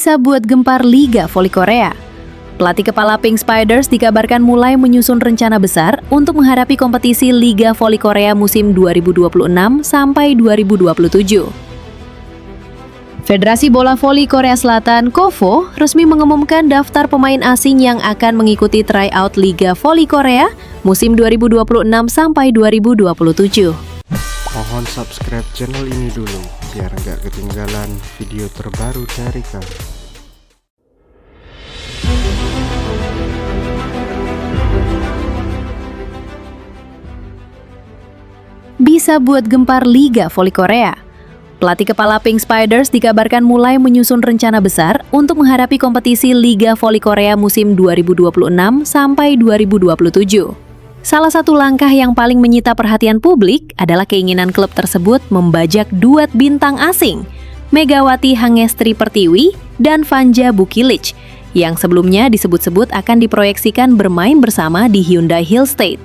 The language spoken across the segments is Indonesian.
bisa buat gempar Liga Voli Korea. Pelatih kepala Pink Spiders dikabarkan mulai menyusun rencana besar untuk menghadapi kompetisi Liga Voli Korea musim 2026 sampai 2027. Federasi Bola Voli Korea Selatan (KOVO) resmi mengumumkan daftar pemain asing yang akan mengikuti tryout Liga Voli Korea musim 2026 sampai 2027. Mohon subscribe channel ini dulu, biar nggak ketinggalan video terbaru dari kami. Bisa buat gempar Liga Voli Korea. Pelatih kepala Pink Spiders dikabarkan mulai menyusun rencana besar untuk menghadapi kompetisi Liga Voli Korea musim 2026 sampai 2027. Salah satu langkah yang paling menyita perhatian publik adalah keinginan klub tersebut membajak duet bintang asing, Megawati Hangestri Pertiwi dan Vanja Bukilic, yang sebelumnya disebut-sebut akan diproyeksikan bermain bersama di Hyundai Hill State.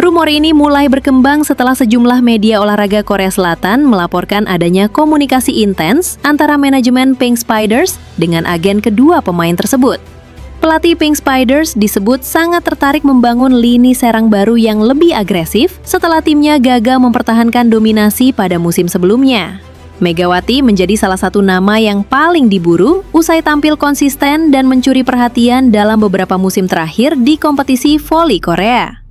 Rumor ini mulai berkembang setelah sejumlah media olahraga Korea Selatan melaporkan adanya komunikasi intens antara manajemen Pink Spiders dengan agen kedua pemain tersebut. Pelatih Pink Spiders disebut sangat tertarik membangun lini serang baru yang lebih agresif setelah timnya gagal mempertahankan dominasi pada musim sebelumnya. Megawati menjadi salah satu nama yang paling diburu usai tampil konsisten dan mencuri perhatian dalam beberapa musim terakhir di kompetisi voli Korea.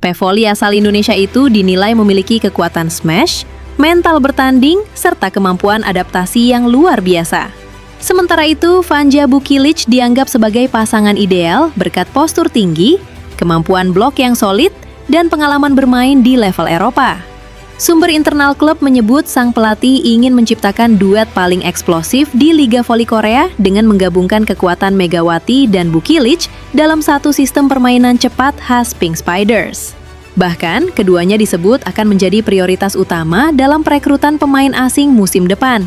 Pevoli asal Indonesia itu dinilai memiliki kekuatan smash, mental bertanding, serta kemampuan adaptasi yang luar biasa. Sementara itu, Vanja Bukilic dianggap sebagai pasangan ideal berkat postur tinggi, kemampuan blok yang solid, dan pengalaman bermain di level Eropa. Sumber internal klub menyebut sang pelatih ingin menciptakan duet paling eksplosif di Liga Voli Korea dengan menggabungkan kekuatan Megawati dan Bukilic dalam satu sistem permainan cepat khas Pink Spiders. Bahkan, keduanya disebut akan menjadi prioritas utama dalam perekrutan pemain asing musim depan.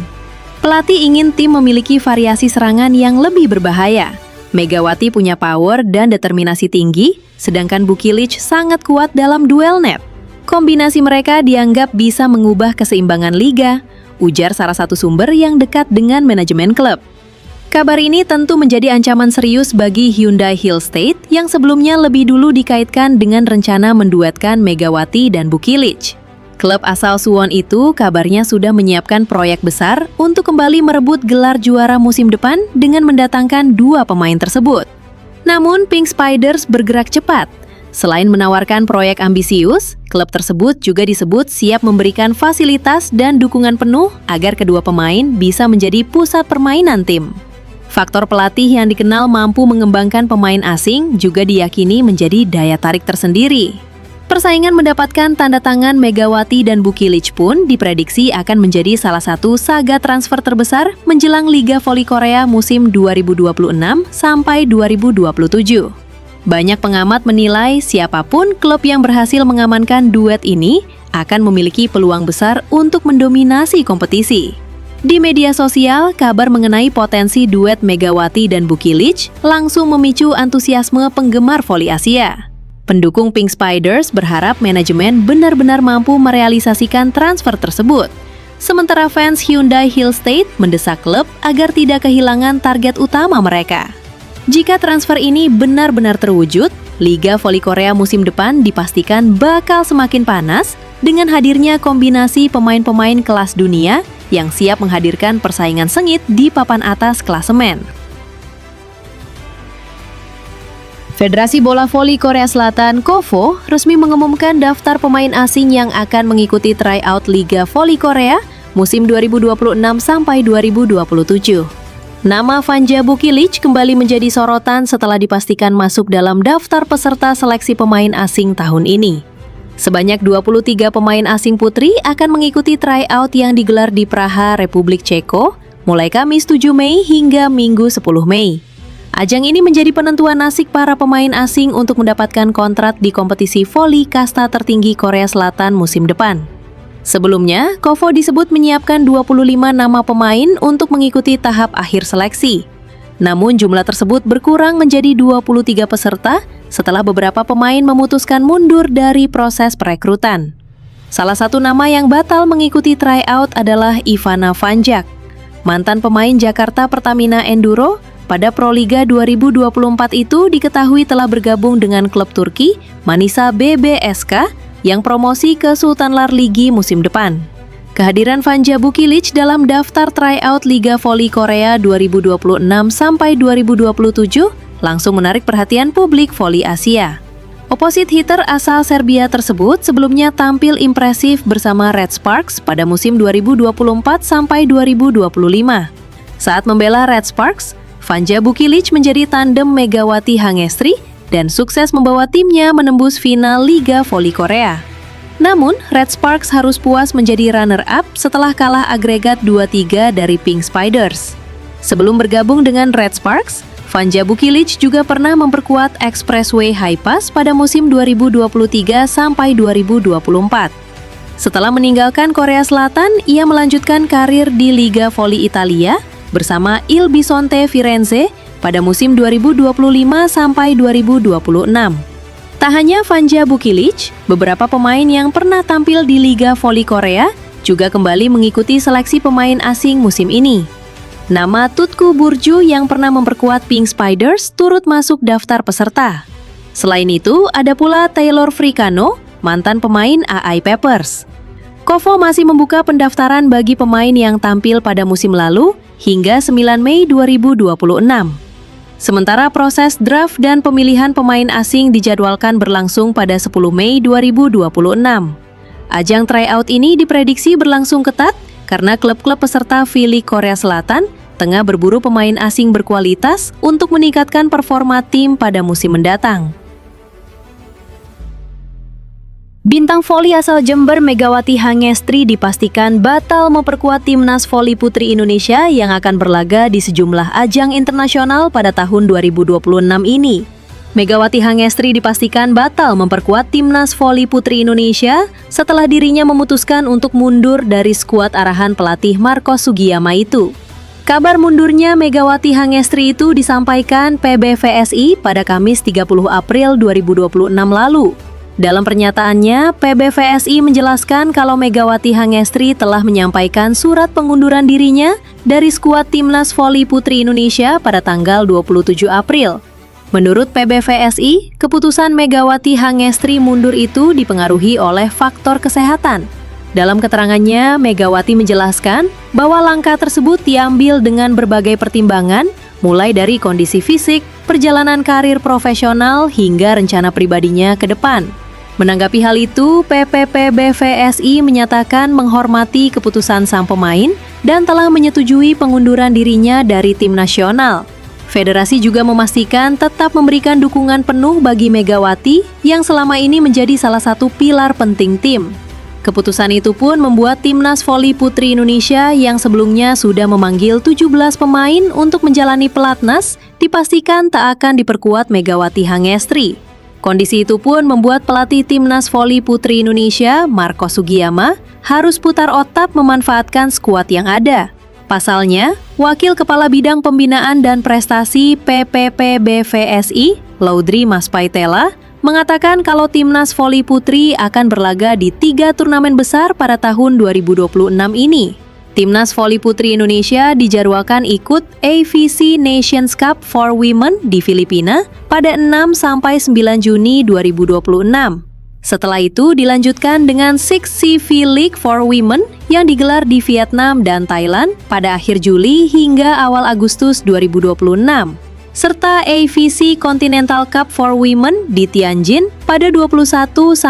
Pelatih ingin tim memiliki variasi serangan yang lebih berbahaya. Megawati punya power dan determinasi tinggi, sedangkan Bukilic sangat kuat dalam duel net. Kombinasi mereka dianggap bisa mengubah keseimbangan liga, ujar salah satu sumber yang dekat dengan manajemen klub. Kabar ini tentu menjadi ancaman serius bagi Hyundai Hill State yang sebelumnya lebih dulu dikaitkan dengan rencana menduetkan Megawati dan Bukilic. Klub asal Suwon itu kabarnya sudah menyiapkan proyek besar untuk kembali merebut gelar juara musim depan dengan mendatangkan dua pemain tersebut. Namun Pink Spiders bergerak cepat. Selain menawarkan proyek ambisius, klub tersebut juga disebut siap memberikan fasilitas dan dukungan penuh agar kedua pemain bisa menjadi pusat permainan tim. Faktor pelatih yang dikenal mampu mengembangkan pemain asing juga diyakini menjadi daya tarik tersendiri. Persaingan mendapatkan tanda tangan Megawati dan Bukilic pun diprediksi akan menjadi salah satu saga transfer terbesar menjelang Liga Voli Korea musim 2026 sampai 2027. Banyak pengamat menilai siapapun klub yang berhasil mengamankan duet ini akan memiliki peluang besar untuk mendominasi kompetisi. Di media sosial, kabar mengenai potensi duet Megawati dan Bukilic langsung memicu antusiasme penggemar voli Asia. Pendukung Pink Spiders berharap manajemen benar-benar mampu merealisasikan transfer tersebut. Sementara fans Hyundai Hill State mendesak klub agar tidak kehilangan target utama mereka. Jika transfer ini benar-benar terwujud, Liga Voli Korea musim depan dipastikan bakal semakin panas dengan hadirnya kombinasi pemain-pemain kelas dunia yang siap menghadirkan persaingan sengit di papan atas klasemen. Federasi Bola Voli Korea Selatan (KOVO) resmi mengumumkan daftar pemain asing yang akan mengikuti tryout Liga Voli Korea musim 2026 sampai 2027. Nama Vanja Bukilic kembali menjadi sorotan setelah dipastikan masuk dalam daftar peserta seleksi pemain asing tahun ini. Sebanyak 23 pemain asing putri akan mengikuti tryout yang digelar di Praha, Republik Ceko, mulai Kamis 7 Mei hingga Minggu 10 Mei. Ajang ini menjadi penentuan nasib para pemain asing untuk mendapatkan kontrak di kompetisi voli kasta tertinggi Korea Selatan musim depan. Sebelumnya, KOVO disebut menyiapkan 25 nama pemain untuk mengikuti tahap akhir seleksi. Namun jumlah tersebut berkurang menjadi 23 peserta setelah beberapa pemain memutuskan mundur dari proses perekrutan. Salah satu nama yang batal mengikuti tryout adalah Ivana Vanjak. mantan pemain Jakarta Pertamina Enduro, pada Proliga 2024 itu diketahui telah bergabung dengan klub Turki Manisa BBSK yang promosi ke Sultanlar Ligi musim depan. Kehadiran Vanja Bukilic dalam daftar tryout Liga Voli Korea 2026 sampai 2027 langsung menarik perhatian publik voli Asia. Opposite hitter asal Serbia tersebut sebelumnya tampil impresif bersama Red Sparks pada musim 2024 sampai 2025. Saat membela Red Sparks, Vanja Bukilic menjadi tandem Megawati Hangestri dan sukses membawa timnya menembus final Liga Voli Korea. Namun, Red Sparks harus puas menjadi runner-up setelah kalah agregat 2-3 dari Pink Spiders. Sebelum bergabung dengan Red Sparks, Vanja Bukilic juga pernah memperkuat Expressway High Pass pada musim 2023 sampai 2024. Setelah meninggalkan Korea Selatan, ia melanjutkan karir di Liga Voli Italia bersama Il Bisonte Firenze pada musim 2025 sampai 2026. Tak hanya Vanja Bukilic, beberapa pemain yang pernah tampil di Liga Voli Korea juga kembali mengikuti seleksi pemain asing musim ini. Nama Tutku Burju yang pernah memperkuat Pink Spiders turut masuk daftar peserta. Selain itu, ada pula Taylor Fricano, mantan pemain AI Peppers. Kovo masih membuka pendaftaran bagi pemain yang tampil pada musim lalu hingga 9 Mei 2026. Sementara proses draft dan pemilihan pemain asing dijadwalkan berlangsung pada 10 Mei 2026. Ajang tryout ini diprediksi berlangsung ketat karena klub-klub peserta V-League Korea Selatan tengah berburu pemain asing berkualitas untuk meningkatkan performa tim pada musim mendatang. Bintang voli asal Jember Megawati Hangestri dipastikan batal memperkuat timnas voli putri Indonesia yang akan berlaga di sejumlah ajang internasional pada tahun 2026 ini. Megawati Hangestri dipastikan batal memperkuat timnas voli putri Indonesia setelah dirinya memutuskan untuk mundur dari skuad arahan pelatih Marcos Sugiyama itu. Kabar mundurnya Megawati Hangestri itu disampaikan PBVSI pada Kamis 30 April 2026 lalu. Dalam pernyataannya, PBVSI menjelaskan kalau Megawati Hangestri telah menyampaikan surat pengunduran dirinya dari skuad timnas voli putri Indonesia pada tanggal 27 April. Menurut PBVSI, keputusan Megawati Hangestri mundur itu dipengaruhi oleh faktor kesehatan. Dalam keterangannya, Megawati menjelaskan bahwa langkah tersebut diambil dengan berbagai pertimbangan, mulai dari kondisi fisik, perjalanan karir profesional, hingga rencana pribadinya ke depan. Menanggapi hal itu, PPPBVSI menyatakan menghormati keputusan sang pemain dan telah menyetujui pengunduran dirinya dari tim nasional. Federasi juga memastikan tetap memberikan dukungan penuh bagi Megawati yang selama ini menjadi salah satu pilar penting tim. Keputusan itu pun membuat timnas voli putri Indonesia yang sebelumnya sudah memanggil 17 pemain untuk menjalani pelatnas dipastikan tak akan diperkuat Megawati Hangestri. Kondisi itu pun membuat pelatih timnas voli putri Indonesia, Marcos Sugiyama, harus putar otak memanfaatkan skuad yang ada. Pasalnya, Wakil Kepala Bidang Pembinaan dan Prestasi PPPBVSI, Laudri Maspaitela, mengatakan kalau timnas voli putri akan berlaga di 3 turnamen besar pada tahun 2026 ini. Timnas voli putri Indonesia dijadwalkan ikut AVC Nations Cup for Women di Filipina pada 6-9 Juni 2026. Setelah itu dilanjutkan dengan 6CV League for Women yang digelar di Vietnam dan Thailand pada akhir Juli hingga awal Agustus 2026. Serta AVC Continental Cup for Women di Tianjin pada 21-30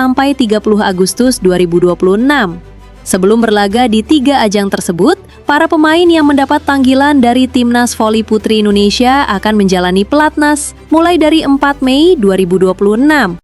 Agustus 2026. Sebelum berlaga di 3 ajang tersebut, para pemain yang mendapat panggilan dari Timnas Voli Putri Indonesia akan menjalani pelatnas mulai dari 4 Mei 2026